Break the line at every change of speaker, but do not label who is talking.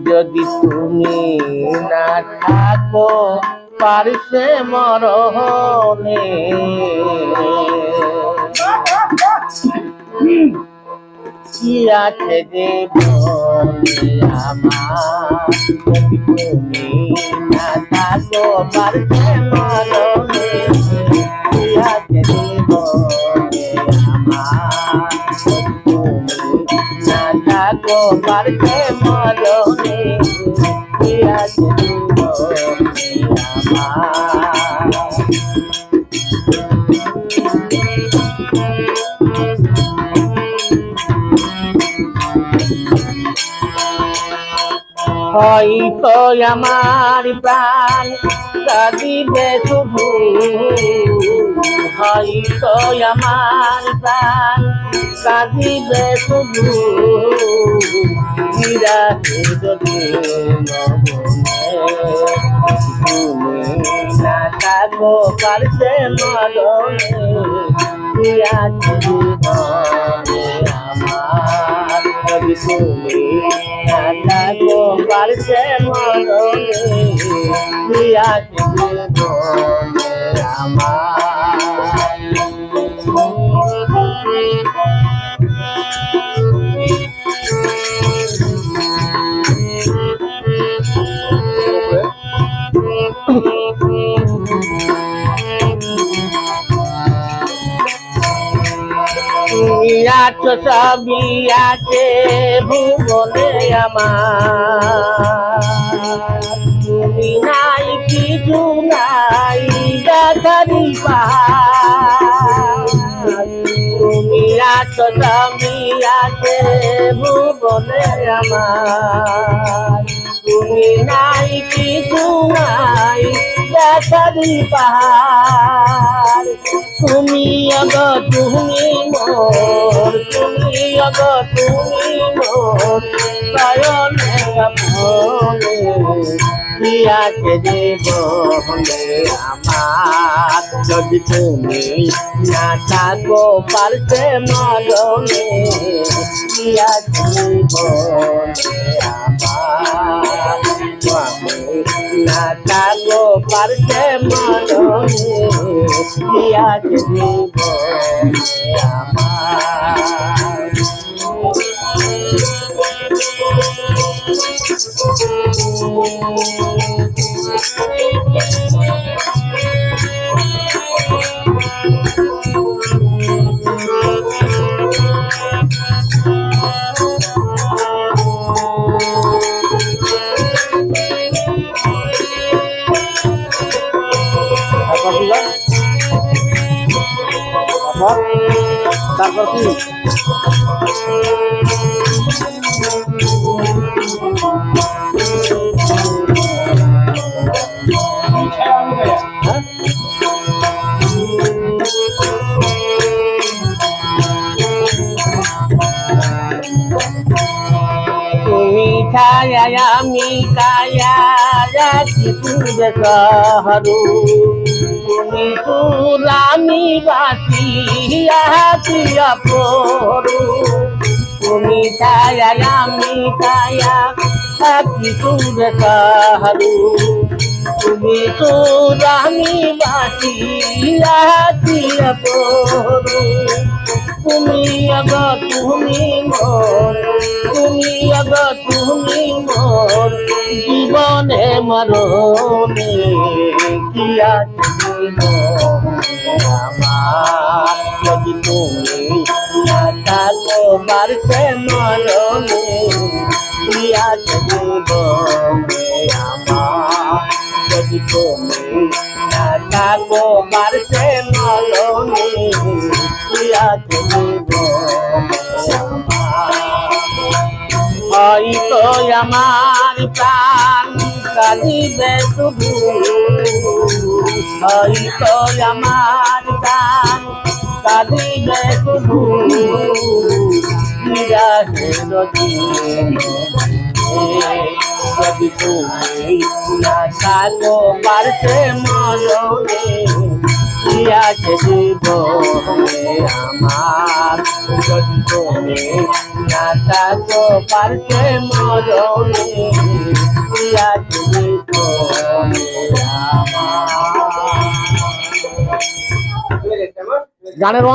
যদি তুমি না থাকো পারছে মরণে, কি আছে জীবনে আমার, যদি তুমি না থাকো পারছে মরণে, কি আছে জীবনে আমার, যদি তুমি না থাকো পারছে মরণে, কি আছে জীবনে আমার। হয়তো আমার প্রাণ কাঁদিবে শুধু, হয়তো আমার প্রাণ কাঁদিবে শুধু, বিরাটে যদি তুমি না থাকো পারছে মরণে, বিরাটে জীবনে আমার, যদি তুমি না থাকো পারছে মরণে, বিরাটে জীবনে আমার। তুমি আছো সবই আছে ভুবনে আমার, তুমি নাই কিছু নাই দেখারি পার, তুমি আছো সবই আছে ভুবনে আমার, তুমি নাই কিছু নাই দেখারি পার, তুমি অগ তুমি মোর, তুমি অগ তুমি মোর নয়নে মনে, কি আছে জীবনে আমার, যদি তুমি না থাকো পারছে মরণে, কি আছে জীবনে আমার, না থাকো পারছে মরণে, কি আছে জীবনে আমার। তারপর কি তুমি ছায়া আমি কায়া রাখি তুলে সহরু, তুমি সুর আমি বাঁচি হাতিয়া পড়ু, তুমি ছায়া আমি কায়া রাখি তুলে সহরু, তুমি সুর আমি বাঁচি হাতিয়া পড়ু, তুমি অগ তুমি মোর, তুমি অগ তুমি মোর জীবনে মরণে, কি আছে জীবনে আমার, যদি তুমি না থাকো পারছে মরণে, কি আছে জীবনে আমার, যদি তুমি না থাকো পারছে মরণে, কি আছে জীবনে আমার। হয়তো আমার প্রাণ কাঁদিবে শুধু, হয়তো আমার প্রাণ কাঁদিবে শুধু, বিরাটে যদি তুমি না থাকো পারছে মরণে, কি আছে জীবনে আমার যদি তুমি না থাকো পারতে মরণে কি আছে জীবনে আমার গানের